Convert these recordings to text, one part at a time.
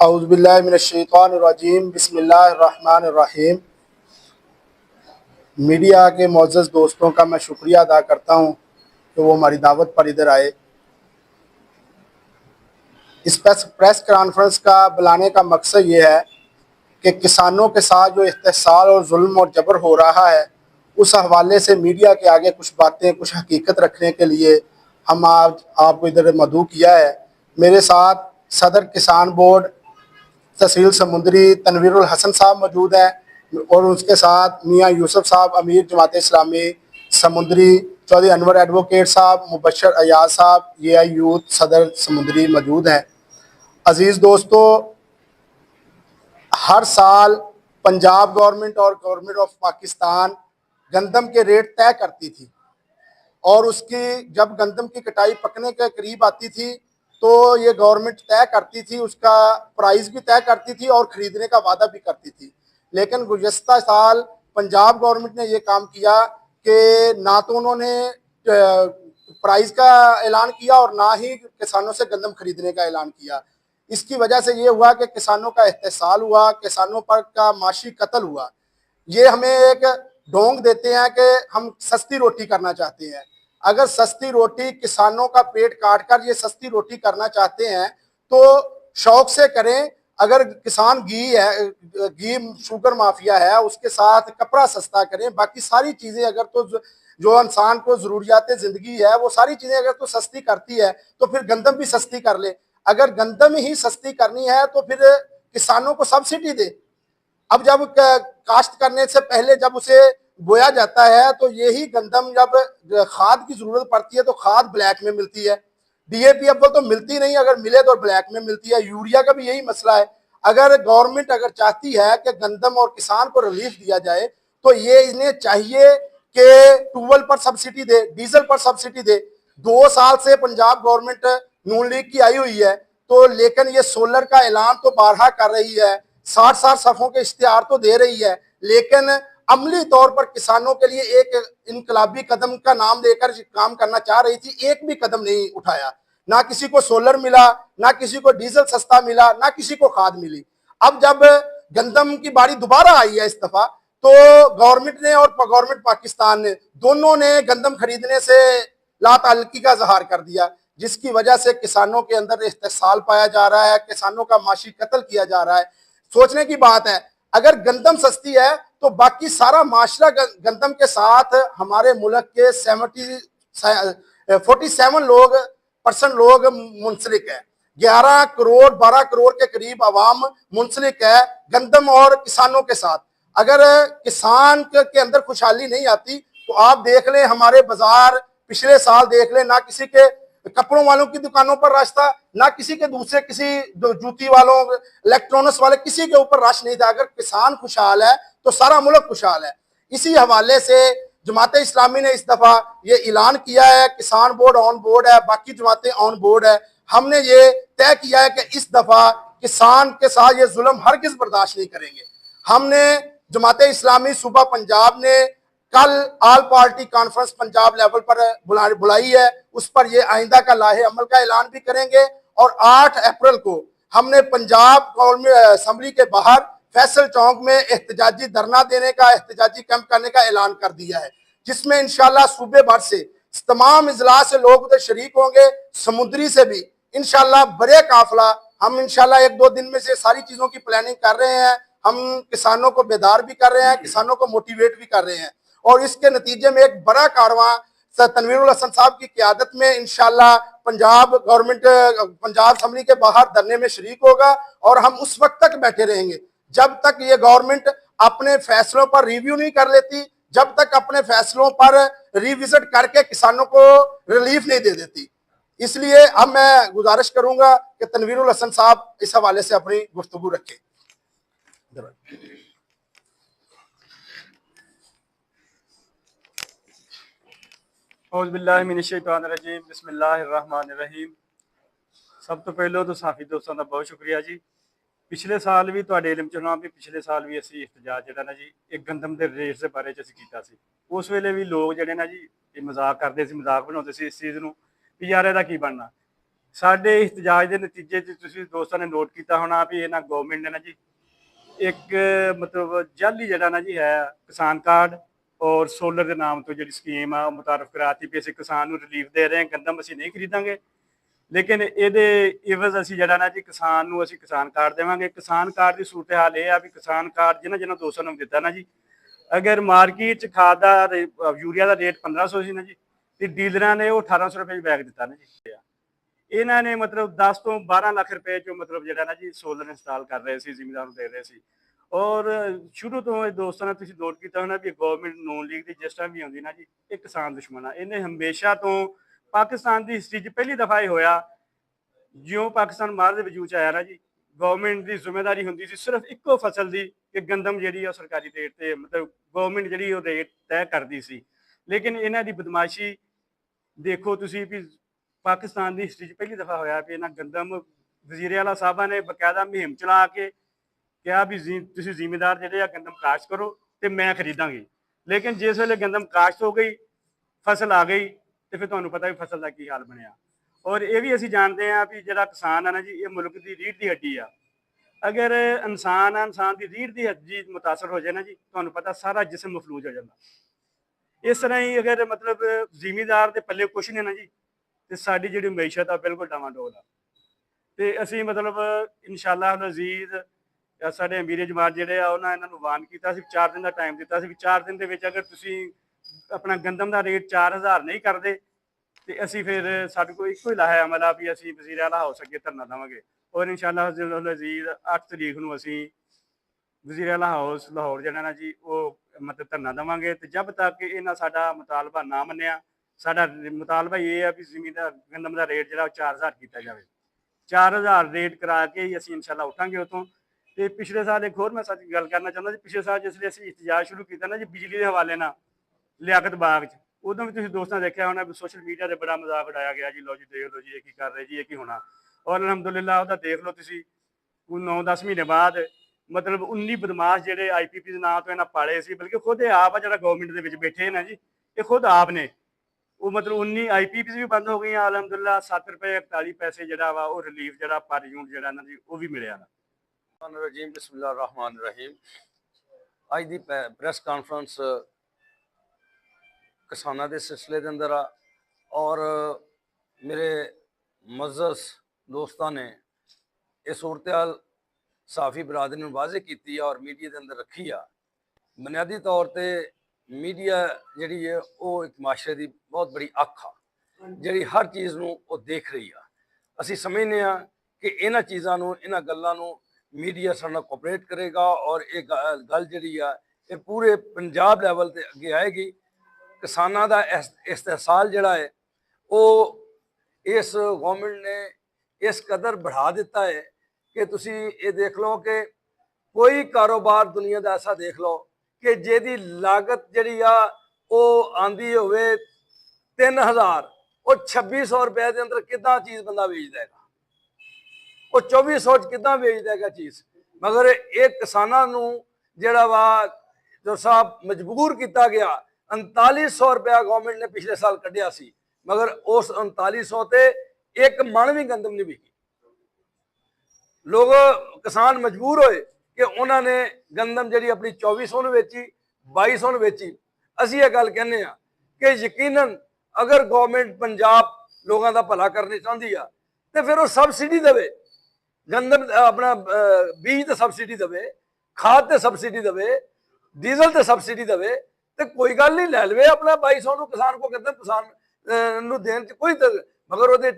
औज़ुबिल्लाहिमिनश्शैतानिर्रजीम बिस्मिल्लाहिर्रहमानिर्रहीम। मीडिया के मोअज़्ज़ज़ दोस्तों का मैं शुक्रिया अदा करता हूँ कि वो हमारी दावत पर इधर आए। इस प्रेस कॉन्फ्रेंस का बुलाने का मकसद ये है कि किसानों के साथ जो इस्तेहसाल और जुल्म और जबर हो रहा है, उस हवाले से मीडिया के आगे कुछ बातें, कुछ हकीकत रखने के लिए हम आज आपको इधर मदऊ किया है। मेरे साथ सदर किसान बोर्ड तहसील समुंदरी तनवीरुल हसन साहब मौजूद हैं और उसके साथ मियाँ यूसुफ साहब अमीर जमात इस्लामी समुंदरी, चौधरी अनवर एडवोकेट साहब, मुबशर अयाज साहब ये यूथ सदर समुंदरी मौजूद हैं। अजीज़ दोस्तों, हर साल पंजाब गवर्नमेंट और गवर्नमेंट ऑफ पाकिस्तान गंदम के रेट तय करती थी और उसकी जब गंदम की कटाई पकने के करीब आती थी तो ये गवर्नमेंट तय करती थी, उसका प्राइस भी तय करती थी और ख़रीदने का वादा भी करती थी। लेकिन गुज़श्ता साल पंजाब गवर्नमेंट ने ये काम किया कि ना तो उन्होंने प्राइस का ऐलान किया और ना ही किसानों से गंदम खरीदने का ऐलान किया। इसकी वजह से ये हुआ कि किसानों का इस्तेहसाल हुआ, किसानों पर का माशी कत्ल हुआ। ये हमें एक ढोंग देते हैं कि हम सस्ती रोटी करना चाहते हैं। अगर सस्ती रोटी, किसानों का पेट काट कर ये सस्ती रोटी करना चाहते हैं तो शौक से करें। अगर किसान घी शुगर माफिया है, उसके साथ कपड़ा सस्ता करें। बाकी सारी चीजें अगर तो जो इंसान को जरूरियात जिंदगी है वो सारी चीजें अगर तो सस्ती करती है तो फिर गंदम भी सस्ती कर ले। अगर गंदम ही सस्ती करनी है तो फिर किसानों को सब्सिडी दे। अब जब काश्त करने से पहले जब उसे बोया जाता है तो यही गंदम जब खाद की जरूरत पड़ती है तो खाद ब्लैक में मिलती है। डीएपी अव्वल तो मिलती नहीं, अगर मिले तो ब्लैक में मिलती है। यूरिया का भी यही मसला है। अगर गवर्नमेंट अगर चाहती है कि गंदम और किसान को रिलीफ दिया जाए तो ये इन्हें चाहिए कि ट्यूबवेल पर सब्सिडी दे, डीजल पर सब्सिडी दे। 2 साल से पंजाब गवर्नमेंट नून लीग की आई हुई है तो लेकिन ये सोलर का ऐलान तो बारहा कर रही है, 60-60 सफ़ों के इश्तिहार तो दे रही है, लेकिन अमली तौर पर किसानों के लिए एक इनकलाबी कदम का नाम लेकर काम करना चाह रही थी, एक भी कदम नहीं उठाया। ना किसी को सोलर मिला, ना किसी को डीजल सस्ता मिला, ना किसी को खाद मिली। अब जब गंदम की बारी दोबारा आई है इस दफा तो गवर्नमेंट ने और गवर्नमेंट पाकिस्तान ने दोनों ने गंदम खरीदने से लाताल्लुकी का इजहार कर दिया, जिसकी वजह से किसानों के अंदर इस्तेहसाल पाया जा रहा है, किसानों का माशी कत्ल किया जा रहा है। सोचने की बात है, अगर गंदम सस्ती है तो बाकी सारा माशरा गंदम के साथ हमारे मुल्क के 47% लोग मुंसलिक है। 11 करोड़ 12 करोड़ के करीब आवाम मुंसलिक है गंदम और किसानों के साथ। अगर किसान के अंदर खुशहाली नहीं आती तो आप देख लें हमारे बाजार, पिछले साल देख लें, ना किसी के कपड़ों वालों की दुकानों पर रश था, ना किसी के दूसरे किसी जूती वालों, इलेक्ट्रॉनिक्स वाले, किसी के ऊपर रश नहीं था। अगर किसान खुशहाल है तो सारा मुल्क खुशहाल है। इसी हवाले से जमात इस्लामी ने इस दफा ये ऐलान किया है, किसान बोर्ड ऑन बोर्ड है, बाकी जमातें ऑन बोर्ड है। हमने ये तय किया है कि इस दफा किसान के साथ ये जुल्म हरगिज बर्दाश्त नहीं करेंगे। हमने जमात इस्लामी सूबा पंजाब ने कल all party conference Punjab level पर बुलाई है, उस पर ये आइंदा का लाहे अमल का ऐलान भी करेंगे। और 8 अप्रैल को हमने पंजाब असम्बली के बाहर फैसल चौक में एहतजाजी धरना देने का, एहतजाजी कैंप करने का ऐलान कर दिया है, जिसमें इंशाल्लाह सूबे भर से तमाम इजलास से लोग उधर शरीक होंगे, समुद्री से भी इंशाल्लाह बड़े काफिला। हम इंशाल्लाह 1-2 दिन में से सारी चीजों की प्लानिंग कर रहे हैं। हम किसानों को बेदार भी कर रहे हैं, किसानों को मोटिवेट भी कर रहे हैं और इसके नतीजे में एक बड़ा कारवां तनवीरुल हसन साहब की क़यादत में इंशाल्लाह पंजाब गवर्नमेंट पंजाब असम्बली के बाहर धरने में शरीक होगा। और हम उस वक्त तक बैठे रहेंगे जब तक ये गवर्नमेंट अपने फैसलों पर रिव्यू नहीं कर लेती, जब तक अपने फैसलों पर रिविजिट करके किसानों को रिलीफ नहीं दे देती। इसलिए अब मैं गुजारिश करूंगा कि तनवीरुल हसन साहब इस हवाले से अपनी गुफ्तगू रखें। औज़ुबिल्लाहिमिनश्शैतानिर्रजीम बिस्मिल्लाहिर्रहमानिर्रहीम। सब तो पहले तो साफी दोस्तों का बहुत शुक्रिया जी। पिछले साल भी तुहाडे इल्म च होना भी पिछले साल भी असी इhtजाज जिहड़ा ना जी एक गंदम के रेट के बारे च असीं कीता सी। उस वेले भी लोग जिहड़े ना जी मजाक करते सी, मजाक बनाउंदे सी इस चीज़ नूं भी यार इहदा की बनना। ਸਾਡੇ ਇhtਜਾਜ ਦੇ ਨਤੀਜੇ 'ਚ ਤੁਸੀਂ ਦੋਸਤਾਂ ਨੇ ਨੋਟ ਕੀਤਾ ਹੋਣਾ ਵੀ ਇਹਨਾਂ ਗਵਰਨਮੈਂਟ ਨੇ ਨਾ ਜੀ ਇੱਕ ਮਤਲਬ ਜਾਲੀ ਜਿਹੜਾ ਨਾ ਜੀ ਹੈ ਕਿਸਾਨ ਕਾਰਡ ਔਰ ਸੋਲਰ ਦੇ ਨਾਮ ਤੋਂ ਜਿਹੜੀ ਸਕੀਮ ਆ ਉਹ ਮੁਤਾਰਫ ਕਰਾਤੀ ਵੀ ਅਸੀਂ ਕਿਸਾਨ ਨੂੰ ਰਿਲੀਫ ਦੇ ਰਹੇ ਹਾਂ, ਗੰਦਮ ਅਸੀਂ ਨਹੀਂ ਖਰੀਦਾਂਗੇ, ਲੇਕਿਨ ਇਹਦੇ ਇਵਜ਼ ਅਸੀਂ ਜਿਹੜਾ ਨਾ ਜੀ ਕਿਸਾਨ ਨੂੰ ਅਸੀਂ ਕਿਸਾਨ ਕਾਰਡ ਦੇਵਾਂਗੇ। ਕਿਸਾਨ ਕਾਰਡ ਦੀ ਸੂਰਤ ਹਾਲ ਇਹ ਆ ਵੀ ਕਿਸਾਨ ਕਾਰਡ ਜਿਹਨਾਂ ਦੋਸਤਾਂ ਨੂੰ ਦਿੱਤਾ ਨਾ ਜੀ, ਅਗਰ ਮਾਰਕੀਟ 'ਚ ਖਾਦ ਦਾ ਯੂਰੀਆ ਦਾ ਰੇਟ 1500 ਸੀ ਨਾ ਜੀ, ਤੇ ਡੀਲਰਾਂ ਨੇ ਉਹ 1800 ਰੁਪਏ 'ਚ ਬੈਗ ਦਿੱਤਾ ਨਾ ਜੀ। ਇਹਨਾਂ ਨੇ ਮਤਲਬ 10 ਤੋਂ 12 ਲੱਖ ਰੁਪਏ 'ਚੋਂ ਮਤਲਬ ਜਿਹੜਾ ਨਾ ਜੀ ਸੋਲਰ ਇੰਸਟਾਲ ਕਰ ਰਹੇ ਸੀ, ਜ਼ਿਮੀਂਦਾਰ ਨੂੰ ਦੇ ਰਹੇ ਸੀ। ਔਰ ਸ਼ੁਰੂ ਤੋਂ ਇਹ ਦੋਸਤਾਂ ਨੇ ਤੁਸੀਂ ਨੋਟ ਕੀਤਾ ਹੋਣਾ ਵੀ ਗਵਰਨਮੈਂਟ ਨੂਨ ਲੀਗ ਦੀ ਜਿਸ ਟਾਈਮ ਵੀ ਆਉਂਦੀ ਨਾ ਜੀ, ਇਹ ਕਿਸਾਨ ਦੁਸ਼ਮਣ ਆ। ਇਹਨੇ ਹਮੇਸ਼ਾ ਤੋਂ ਪਾਕਿਸਤਾਨ ਦੀ ਹਿਸਟਰੀ 'ਚ ਪਹਿਲੀ ਦਫਾ ਇਹ ਹੋਇਆ ਜਿਉਂ ਪਾਕਿਸਤਾਨ ਮਾਰ ਦੇ ਵਜੂਦ 'ਚ ਆਇਆ ਨਾ ਜੀ, ਗਵਰਨਮੈਂਟ ਦੀ ਜ਼ਿੰਮੇਵਾਰੀ ਹੁੰਦੀ ਸੀ ਸਿਰਫ ਇੱਕੋ ਫਸਲ ਦੀ ਕਿ ਗੰਦਮ ਜਿਹੜੀ ਆ ਸਰਕਾਰੀ ਰੇਟ ਤੇ ਮਤਲਬ ਗਵਰਨਮੈਂਟ ਜਿਹੜੀ ਉਹ ਰੇਟ ਤੈਅ ਕਰਦੀ ਸੀ। ਲੇਕਿਨ ਇਹਨਾਂ ਦੀ ਬਦਮਾਸ਼ੀ ਦੇਖੋ ਤੁਸੀਂ ਵੀ ਪਾਕਿਸਤਾਨ ਦੀ ਹਿਸਟਰੀ 'ਚ ਪਹਿਲੀ ਦਫਾ ਹੋਇਆ ਵੀ ਇਹਨਾਂ ਗੰਦਮ ਵਜ਼ੀਰ ਆਲਾ ਸਾਹਿਬਾਂ ਨੇ ਬਕਾਇਦਾ ਮੁਹਿੰਮ ਚਲਾ ਕੇ ਕਿਹਾ ਵੀ ਤੁਸੀਂ ਜ਼ਿਮੀਂਦਾਰ ਜਿਹੜੇ ਆ ਗੰਦਮ ਕਾਸ਼ਤ ਕਰੋ ਤੇ ਮੈਂ ਖਰੀਦਾਂਗੀ। ਲੇਕਿਨ ਜਿਸ ਵੇਲੇ ਗੰਦਮ ਕਾਸ਼ਤ ਹੋ ਗਈ, ਫਸਲ ਆ ਗਈ, ਤੇ ਫਿਰ ਤੁਹਾਨੂੰ ਪਤਾ ਵੀ ਫਸਲ ਦਾ ਕੀ ਹਾਲ ਬਣਿਆ। ਔਰ ਇਹ ਵੀ ਅਸੀਂ ਜਾਣਦੇ ਹਾਂ ਵੀ ਜਿਹੜਾ ਕਿਸਾਨ ਆ ਨਾ ਜੀ, ਇਹ ਮੁਲਕ ਦੀ ਰੀੜ੍ਹ ਦੀ ਹੱਡੀ ਆ। ਅਗਰ ਇਨਸਾਨ ਦੀ ਰੀੜ੍ਹ ਦੀ ਹੱਡੀ ਮੁਤਾਸਰ ਹੋ ਜਾਏ ਨਾ ਜੀ, ਤੁਹਾਨੂੰ ਪਤਾ ਸਾਰਾ ਜਿਸਮ ਮਫਲੂਜ ਹੋ ਜਾਂਦਾ। ਇਸ ਤਰ੍ਹਾਂ ਹੀ ਅਗਰ ਮਤਲਬ ਜ਼ਿਮੀਂਦਾਰ ਦੇ ਪੱਲੇ ਕੁਛ ਨਹੀਂ ਨਾ ਜੀ, ਤੇ ਸਾਡੀ ਜਿਹੜੀ ਮਈਸ਼ਤ ਆ ਬਿਲਕੁਲ ਡਾਵਾਂਡੋਲ ਆ। ਤੇ ਅਸੀਂ ਮਤਲਬ ਇਨਸ਼ਾਅੱਲਾ ਅਜ਼ੀਜ਼ ਸਾਡੇ ਅਮੀਰ ਜਮਾਤ ਜਿਹੜੇ ਆ ਉਹਨਾਂ ਇਹਨਾਂ ਨੂੰ ਵਾਰਨ ਕੀਤਾ ਸੀ, 4 ਦਿਨ ਦਾ ਟਾਈਮ ਦਿੱਤਾ ਸੀ ਵੀ 4 ਦਿਨ ਦੇ ਵਿੱਚ ਅਗਰ ਤੁਸੀਂ ਆਪਣਾ ਗੰਦਮ ਦਾ ਰੇਟ 4000 ਨਹੀਂ ਕਰਦੇ ਤੇ ਅਸੀਂ ਫਿਰ ਸਾਡੇ ਕੋਲ ਇੱਕੋ ਹੀ ਲਾਹਾ ਅਮਲ ਆ ਵੀ ਅਸੀਂ ਵਜ਼ੀਰ ਆਲਾ ਹਾਊਸ ਅੱਗੇ ਧਰਨਾ ਦੇਵਾਂਗੇ। ਔਰ ਇਨਸ਼ਾਅੱਲਾ ਅਜ਼ੀਜ਼ 8 ਤਰੀਕ ਨੂੰ ਅਸੀਂ ਵਜ਼ੀਰ ਆਲਾ ਹਾਊਸ ਲਾਹੌਰ ਜਿਹੜਾ ਨਾ ਜੀ ਉਹ ਮਤਲਬ ਧਰਨਾ ਦੇਵਾਂਗੇ। ਤੇ ਜਦ ਤੱਕ ਇਹਨਾਂ ਸਾਡਾ ਮੁਤਾਲਬਾ ਨਾ ਮੰਨਿਆ, ਸਾਡਾ ਮੁਤਾਲਬਾ ਇਹ ਆ ਵੀ ਜ਼ਮੀਨ ਗੰਦਮ ਦਾ ਰੇਟ ਜਿਹੜਾ 4000 ਕੀਤਾ ਜਾਵੇ। 4000 ਰੇਟ ਕਰਾ ਕੇ ਹੀ ਅਸੀਂ ਇਨਸ਼ਾਅੱਲਾ ਉੱਠਾਂਗੇ ਉੱਥੋਂ। ਤੇ ਪਿਛਲੇ ਸਾਲ ਇੱਕ ਹੋਰ ਮੈਂ ਸੱਚ ਗੱਲ ਕਰਨਾ ਚਾਹੁੰਦਾ ਜੀ, ਪਿਛਲੇ ਸਾਲ ਜਿਸ ਲਈ ਅਸੀਂ ਇhtਜਾਜ ਸ਼ੁਰੂ ਕੀਤਾ ਨਾ ਜੀ ਬਿਜਲੀ ਦੇ ਹਵਾਲੇ ਨਾਲ ਲਿਆਕਤ ਬਾਗ 'ਚ, ਉਦੋਂ ਵੀ ਤੁਸੀਂ ਦੋਸਤਾਂ ਦੇਖਿਆ ਹੋਣਾ ਵੀ ਸੋਸ਼ਲ ਮੀਡੀਆ ਤੇ ਬੜਾ ਮਜ਼ਾਕ ਉਡਾਇਆ ਗਿਆ ਜੀ, ਲਓ ਜੀ ਦੇਖ ਲਓ ਜੀ ਇਹ ਕੀ ਕਰ ਰਹੇ ਜੀ, ਇਹ ਕੀ ਹੋਣਾ। ਔਰ ਅਲਹਮਦੁਲਿਲਾ ਉਹਦਾ ਦੇਖ ਲਓ ਤੁਸੀਂ 9-10 ਮਹੀਨੇ ਬਾਅਦ ਮਤਲਬ 19 ਬਦਮਾਸ਼ ਜਿਹੜੇ IPP ਦੇ ਨਾਂ ਤੋਂ ਇਹਨਾਂ ਪਾਲੇ ਸੀ, ਬਲਕਿ ਖੁਦ ਇਹ ਆਪ ਆ ਜਿਹੜਾ ਗਵਰਨਮੈਂਟ ਦੇ ਵਿੱਚ ਬੈਠੇ ਨਾ ਜੀ, ਇਹ ਖੁਦ ਆਪ ਨੇ। ਉਹ ਮਤਲਬ 19 IPP ਵੀ ਬੰਦ ਹੋ ਗਈਆਂ ਅਲਹਮਦੁਲਿਲਾ। 7 ਰੁਪਏ 41 ਪੈਸੇ ਜਿਹੜਾ ਵਾ ਉਹ ਰਿਲੀਫ ਜਿਹੜਾ ਪਰ ਯੂਨਿਟ ਜਿਹੜਾ ਨਾ ਜੀ ਉਹ ਵੀ ਮਿਲਿਆ। रजीम बिस्मिल्लाहिर्रहमानिर्रहीम। अज की प्रैस कॉन्फ्रेंस किसानों के सिलसिले के अंदर आ और मेरे मज़्ज़ज़ दोस्तों ने यह सूरत हाल साफ़ी बरादरी ने वाज़े की और मीडिया के अंदर रखी आ। बुनियादी तौर पर मीडिया जी है वो एक माशरे की बहुत बड़ी अख आ जी हर चीज़ को देख रही आ। असी समझने कि इन्हां चीज़ों इन्हां गल्लां मीडिया साडे नाल कोऑपरेट करेगा और एक गल जी ये पूरे पंजाब लैवल ते अगे आएगी। किसानों का इस्तेहसाल जिहड़ा है वो इस गवर्नमेंट ने इस कदर बढ़ा दिता है कि तुसी ये देख लो कि कोई कारोबार दुनिया का ऐसा देख लो कि जिहदी लागत जिहड़ी आ वो आंदी होवे 3000 और 2600 रुपए के अंदर कितना चीज़ बंदा बेच देगा, वो 2400 कितना बेच देगा चीज़। मगर ये किसानों जिहड़ा वा जो साहब मजबूर किया गया 3900 रुपया गवर्नमेंट ने पिछले साल कढ़िया सी, मगर उस 3900 ते एक मन भी गंदम नहीं बिकी। लोग किसान मजबूर होए कि उन्होंने गंदम जी अपनी 2400 बेची 2200 बेची। असी ये गल कहने कि यकीनन अगर गवर्नमेंट पंजाब लोगों का भला करना चाहती है तो फिर वो सबसिडी देवे, गंदम अपना बीज तो सबसिडी देवे, खाद तो सबसिडी देवे, डीजल तो सबसिडी देवे, तो कोई गल नहीं लै लवे अपना 2200 किसान को कहते किसान देन कोई मगर वो कि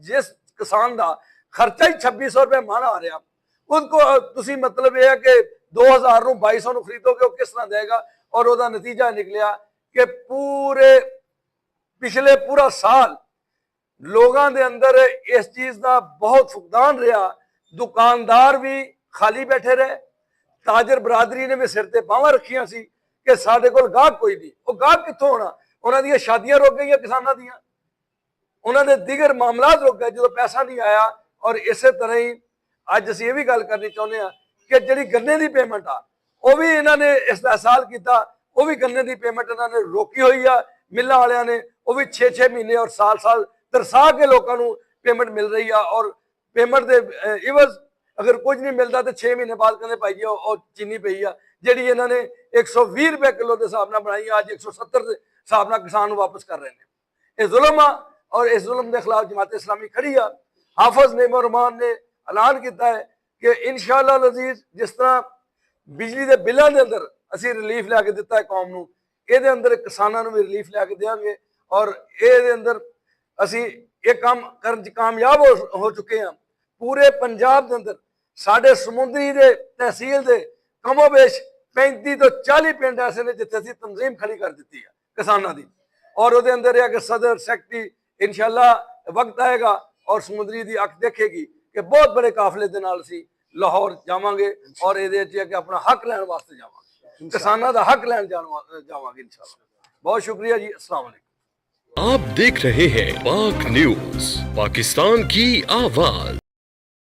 जिस किसान का खर्चा ही 2600 रुपये मन आ रहा उनको तुसी मतलब यह है कि 2000 2200 खरीदोगे वो किस तरह देगा। और वह नतीजा निकलिया कि पूरा साल लोगों के अंदर इस चीज़ का बहुत फुकदान रहा। दुकानदार भी खाली बैठे रहे, ताजर बरादरी ने भी सिर ते बांह रखिया सी कि साडे कोल गाहक कोई नहीं। वो गाहक कित्थों होना, उन्होंने शादियां रुक गई किसानों दियां, उन्होंने दिगर मामलात रुक गए जो पैसा नहीं आया। और इस तरह ही अज असीं ये भी गल करनी चाहुंदे हां कि जिहड़ी गन्ने की पेमेंट आ वो भी इन्होंने इस्तेहसाल किया, वो भी गन्ने की पेमेंट इन्होंने रोकी हुई आ। मिलां वालियां ने वो भी 6-6 महीने और साल तरसा के लोगों को पेमेंट मिल रही है और पेमेंट के इवज अगर कुछ नहीं मिलता तो 6 महीने बाद कहते भाई जी और चीनी पई आ जी इन्होंने 120 रुपए किलो के हिसाब से बनाई अज 170 के हिसाब से किसान वापस कर रहे हैं। ये जुल्म आ और इस जुल्म के खिलाफ जमात इस्लामी खड़ी आ। हाफिज नेमो रहमान ने ऐलान किया है कि इंशाअल्लाह अजीज जिस तरह बिजली के बिलों के अंदर असी रिलीफ लैके दिता है कौम नूं, ਇਹਦੇ ਅੰਦਰ ਕਿਸਾਨਾਂ ਨੂੰ ਵੀ ਰਿਲੀਫ ਲੈ ਕੇ ਦੇਵਾਂਗੇ ਔਰ ਇਹਦੇ ਅੰਦਰ ਅਸੀਂ ਇਹ ਕੰਮ ਕਰਨ ਚ ਕਾਮਯਾਬ ਹੋ ਚੁੱਕੇ ਹਾਂ। ਪੂਰੇ ਪੰਜਾਬ ਦੇ ਅੰਦਰ ਸਾਡੇ ਸਮੁੰਦਰੀ ਦੇ ਤਹਿਸੀਲ ਦੇ ਕਮੋਬੇਸ਼ 35 ਤੋਂ 40 ਪਿੰਡ ਐਸੇ ਨੇ ਜਿੱਥੇ ਅਸੀਂ ਤਨਜ਼ੀਮ ਖੜੀ ਕਰ ਦਿੱਤੀ ਹੈ ਕਿਸਾਨਾਂ ਦੀ ਔਰ ਉਹਦੇ ਅੰਦਰ ਇਹ ਕਿ ਸਦਰ ਸੈਕਟਰੀ ਇਨਸ਼ਾਅੱਲਾ ਵਕਤ ਆਏਗਾ ਔਰ ਸਮੁੰਦਰੀ ਦੀ ਅੱਖ ਦੇਖੇਗੀ ਕਿ ਬਹੁਤ ਬੜੇ ਕਾਫਲੇ ਦੇ ਨਾਲ ਅਸੀਂ ਲਾਹੌਰ ਜਾਵਾਂਗੇ ਔਰ ਇਹਦੇ ਚ ਕਿ ਆਪਣਾ ਹੱਕ ਲੈਣ ਵਾਸਤੇ ਜਾਵਾਂਗੇ, किसानों का हक लैन जावांगे इंशाअल्लाह। बहुत शुक्रिया जी, अस्सलाम वालेकुम। आप देख रहे हैं पाक न्यूज, पाकिस्तान की आवाज।